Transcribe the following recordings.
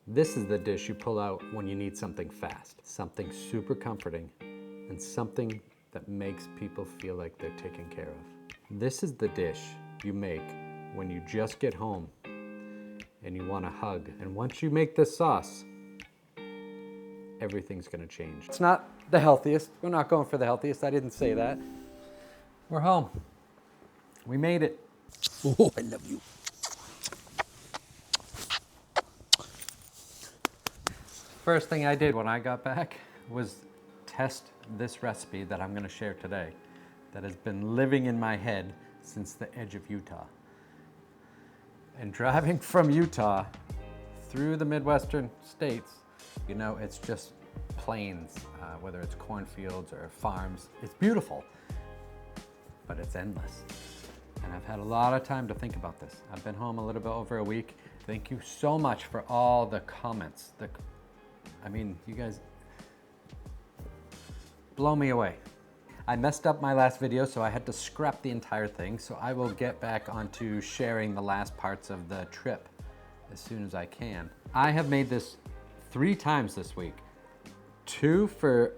This is the dish you pull out when you need something fast, something super comforting, and something that makes people feel like they're taken care of. This is the dish you make when you just get home and you want a hug. And once you make this sauce, everything's gonna change. It's not the healthiest. We're not going for the healthiest. I didn't say that. We're home. We made it. Oh, I love you. First thing I did when I got back was test this recipe that I'm gonna share today that has been living in my head since the edge of Utah. And driving from Utah through the Midwestern states, you know, it's just plains, whether it's cornfields or farms. It's beautiful, but it's endless. And I've had a lot of time to think about this. I've been home a little bit over a week. Thank you so much for all the comments. I mean, you guys blow me away. I messed up my last video, so I had to scrap the entire thing. So I will get back onto sharing the last parts of the trip as soon as I can. I have made this 3 times this week. 2 for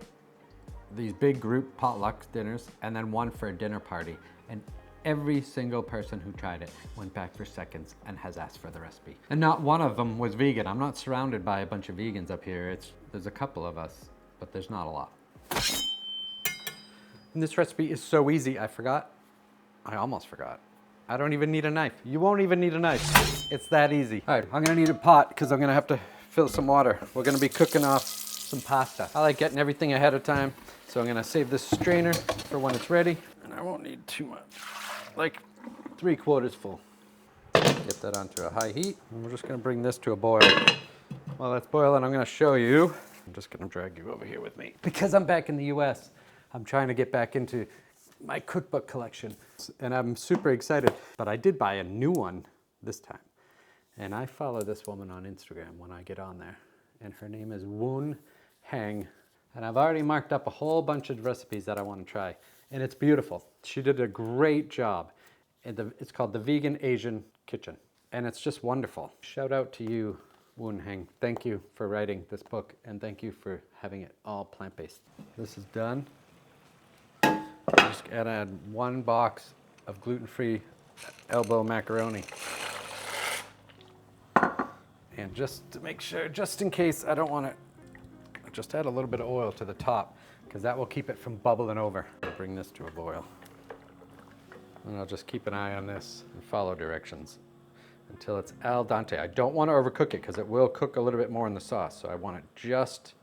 these big group potluck dinners, and then 1 for a dinner party. And every single person who tried it went back for seconds and has asked for the recipe. And not one of them was vegan. I'm not surrounded by a bunch of vegans up here. There's a couple of us, but there's not a lot. And this recipe is so easy, I almost forgot. I don't even need a knife. You won't even need a knife. It's that easy. All right, I'm gonna need a pot because I'm gonna have to fill some water. We're gonna be cooking off some pasta. I like getting everything ahead of time, so I'm gonna save this strainer for when it's ready. And I won't need too much, like 3/4 full. Get that onto a high heat, and we're just gonna bring this to a boil. While that's boiling, I'm gonna show you. I'm just gonna drag you over here with me. Because I'm back in the US, I'm trying to get back into my cookbook collection, and I'm super excited. But I did buy a new one this time. And I follow this woman on Instagram when I get on there. And her name is Woon Hang. And I've already marked up a whole bunch of recipes that I want to try. And it's beautiful. She did a great job. It's called The Vegan Asian Kitchen. And it's just wonderful. Shout out to you, Woon Hang. Thank you for writing this book, and thank you for having it all plant-based. This is done. I'm just gonna add 1 box of gluten-free elbow macaroni. And just to make sure, just in case I don't want to, just add a little bit of oil to the top, because that will keep it from bubbling over. I'll bring this to a boil. And I'll just keep an eye on this and follow directions until it's al dente. I don't want to overcook it because it will cook a little bit more in the sauce. So I want it just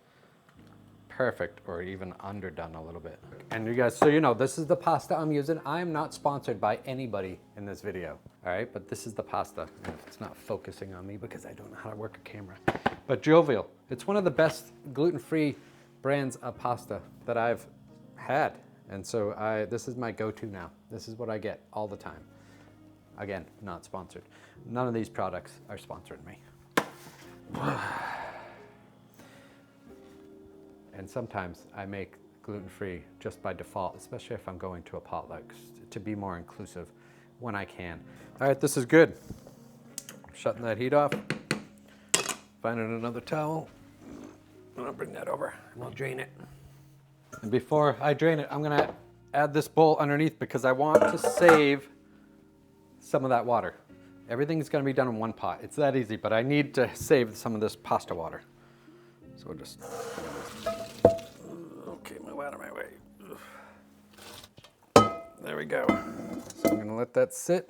perfect, or even underdone a little bit. And you guys, so you know, this is the pasta I'm using. I am not sponsored by anybody in this video, all right? But this is the pasta. And it's not focusing on me because I don't know how to work a camera. But Jovial, it's one of the best gluten-free brands of pasta that I've had. And so this is my go-to now. This is what I get all the time. Again, not sponsored. None of these products are sponsoring me. And sometimes I make gluten-free just by default, especially if I'm going to a potluck, to be more inclusive when I can. All right, this is good. Shutting that heat off. Finding another towel. And I'll bring that over and I'll drain it. And before I drain it, I'm gonna add this bowl underneath because I want to save some of that water. Everything's gonna be done in 1 pot. It's that easy, but I need to save some of this pasta water. So we'll just, okay, move out of my way. There we go. So I'm gonna let that sit.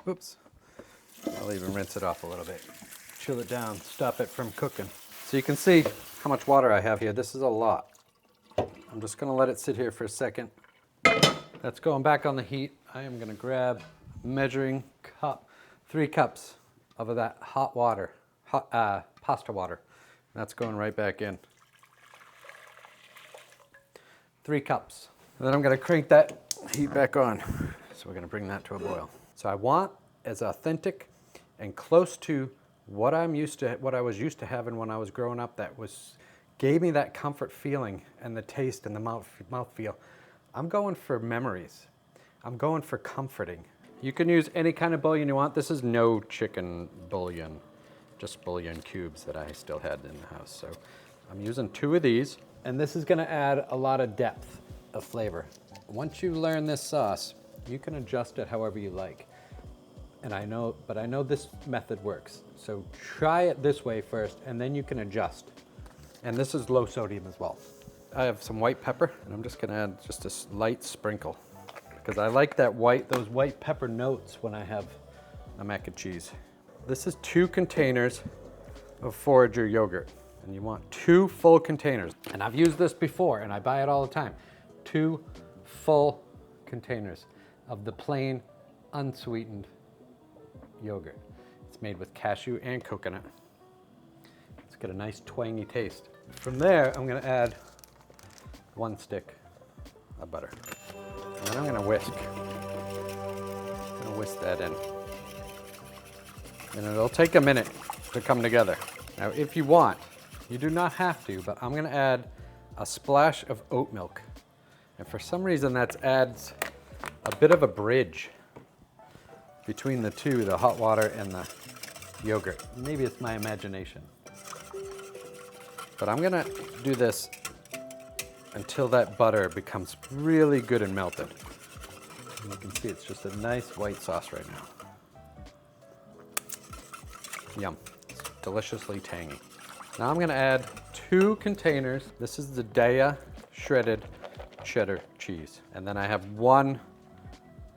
Oops. I'll even rinse it off a little bit. Chill it down, stop it from cooking. So you can see how much water I have here. This is a lot. I'm just gonna let it sit here for a second. That's going back on the heat. I am gonna grab a measuring cup, 3 cups of that hot water, pasta water. That's going right back in. 3 cups. And then I'm gonna crank that heat back on. So we're gonna bring that to a boil. So I want as authentic and close to what I was used to having when I was growing up, gave me that comfort feeling and the taste and the mouthfeel. I'm going for memories. I'm going for comforting. You can use any kind of bouillon you want. This is no chicken bouillon. just bouillon cubes that I still had in the house. So I'm using 2 of these, and this is gonna add a lot of depth of flavor. Once you learn this sauce, you can adjust it however you like. And I know this method works. So try it this way first, and then you can adjust. And this is low sodium as well. I have some white pepper, and I'm just gonna add just a light sprinkle, because I like those white pepper notes when I have a mac and cheese. This is 2 containers of Forager yogurt, and you want 2 full containers. And I've used this before, and I buy it all the time. 2 full containers of the plain, unsweetened yogurt. It's made with cashew and coconut. It's got a nice twangy taste. From there, I'm gonna add 1 stick of butter. And then I'm gonna whisk. I'm gonna whisk that in. And it'll take a minute to come together. Now, if you want, you do not have to, but I'm gonna add a splash of oat milk. And for some reason, that adds a bit of a bridge between the two, the hot water and the yogurt. Maybe it's my imagination. But I'm gonna do this until that butter becomes really good and melted. And you can see it's just a nice white sauce right now. Yum, it's deliciously tangy. Now I'm gonna add 2 containers. This is the Daya shredded cheddar cheese. And then I have 1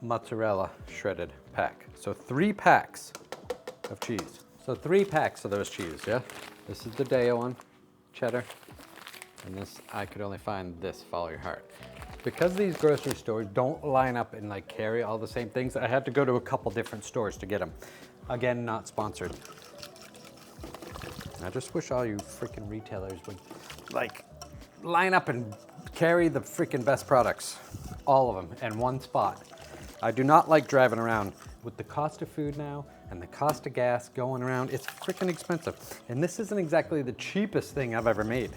mozzarella shredded pack. So 3 packs of cheese. So 3 packs of those cheese, yeah? This is the Daya one, cheddar. And this, I could only find this, follow your heart. Because these grocery stores don't line up and like carry all the same things, I had to go to a couple different stores to get them. Again, not sponsored. I just wish all you freaking retailers would like line up and carry the freaking best products, all of them in one spot. I do not like driving around with the cost of food now and the cost of gas going around. It's freaking expensive. And this isn't exactly the cheapest thing I've ever made,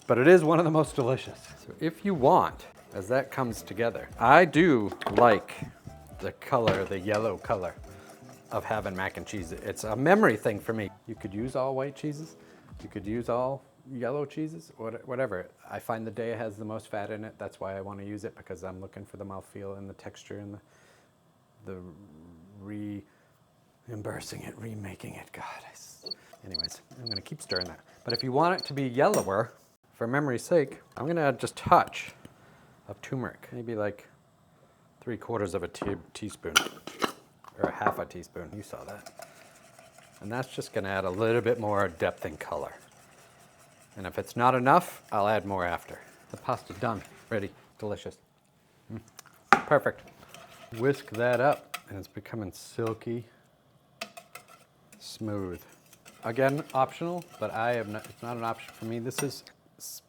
but it is one of the most delicious. So if you want, as that comes together, I do like the color, the yellow color of having mac and cheese. It's a memory thing for me. You could use all white cheeses. You could use all yellow cheeses, whatever. I find the Daya has the most fat in it. That's why I want to use it, because I'm looking for the mouthfeel and the texture and the reimbursing it, remaking it. God, anyways, I'm gonna keep stirring that. But if you want it to be yellower, for memory's sake, I'm gonna add just a touch of turmeric, maybe like 3/4 of a teaspoon, or half a teaspoon, you saw that. And that's just gonna add a little bit more depth and color. And if it's not enough, I'll add more after. The pasta's done, ready, delicious. Perfect. Whisk that up, and it's becoming silky smooth. Again, optional, but it's not an option for me. This is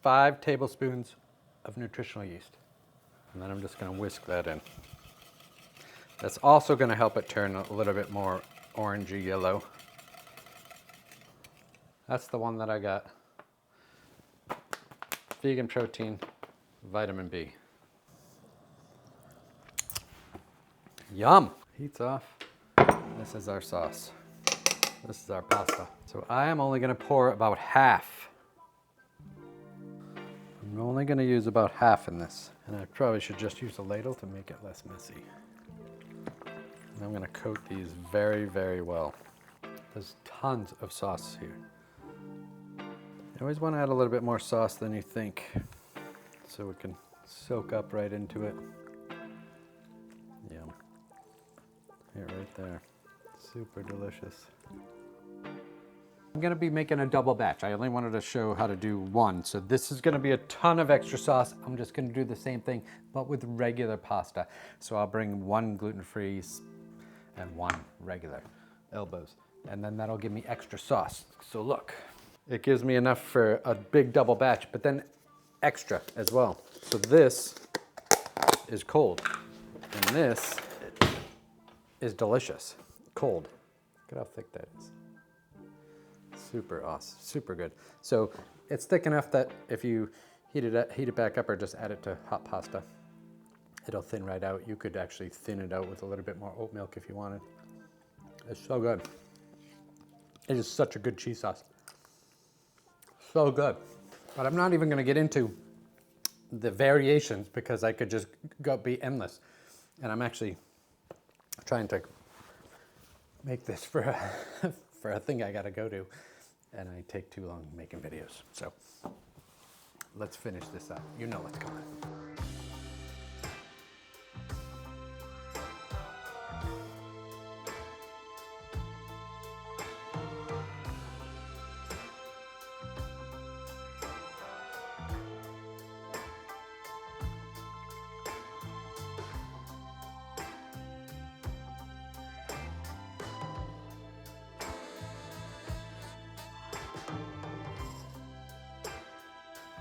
5 tablespoons of nutritional yeast. And then I'm just gonna whisk that in. That's also gonna help it turn a little bit more orangey yellow. That's the one that I got. Vegan protein, vitamin B. Yum! Heat's off. This is our sauce. This is our pasta. So I am only gonna pour about half. I'm only gonna use about half in this. And I probably should just use a ladle to make it less messy. And I'm gonna coat these very, very well. There's tons of sauce here. You always wanna add a little bit more sauce than you think, so it can soak up right into it. Yum. Yeah, right there. Super delicious. I'm gonna be making a double batch. I only wanted to show how to do one. So this is gonna be a ton of extra sauce. I'm just gonna do the same thing, but with regular pasta. So I'll bring 1 gluten-free and 1 regular elbows. And then that'll give me extra sauce. So look, it gives me enough for a big double batch, but then extra as well. So this is cold, and this is delicious, cold. Look at how thick that is. Super awesome, super good. So it's thick enough that if you heat it back up or just add it to hot pasta, it'll thin right out. You could actually thin it out with a little bit more oat milk if you wanted. It's so good. It is such a good cheese sauce. So good. But I'm not even gonna get into the variations because I could just be endless. And I'm actually trying to make this for a, for a thing I gotta go to. And I take too long making videos. So let's finish this up. You know what's coming.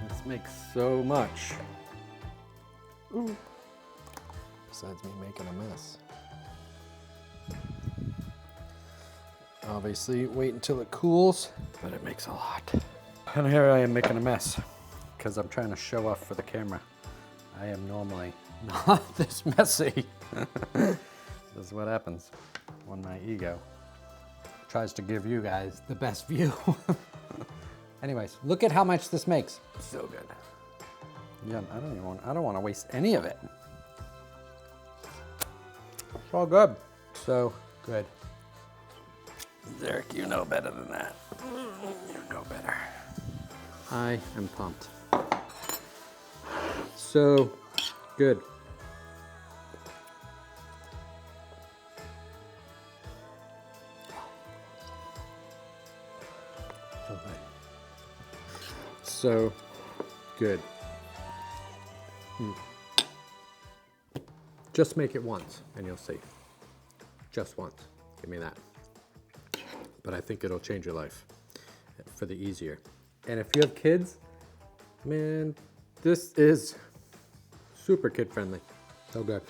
This makes so much. Ooh. Besides me making a mess. Obviously, wait until it cools, but it makes a lot. And here I am making a mess because I'm trying to show off for the camera. I am normally not this messy. This is what happens when my ego tries to give you guys the best view. Anyways, look at how much this makes. So good. Yeah, I don't want to waste any of it. It's all good. So good. Derek, you know better than that. You know better. I am pumped. So good. So good. Just make it once and you'll see. Just once. Give me that. But I think it'll change your life for the easier. And if you have kids, man, this is super kid friendly. So good.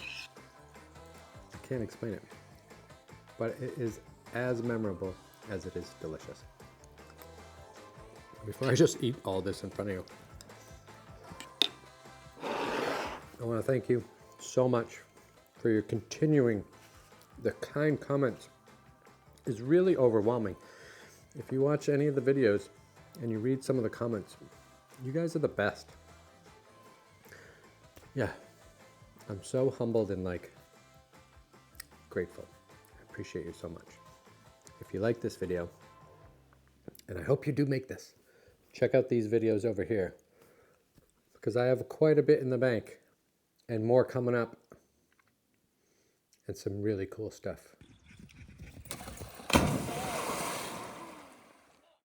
I can't explain it. But it is as memorable as it is delicious. Before I just eat all this in front of you, I want to thank you so much for your continuing, the kind comments is really overwhelming. If you watch any of the videos and you read some of the comments, you guys are the best. Yeah, I'm so humbled and like grateful. I appreciate you so much. If you like this video, and I hope you do make this, check out these videos over here because I have quite a bit in the bank and more coming up and some really cool stuff.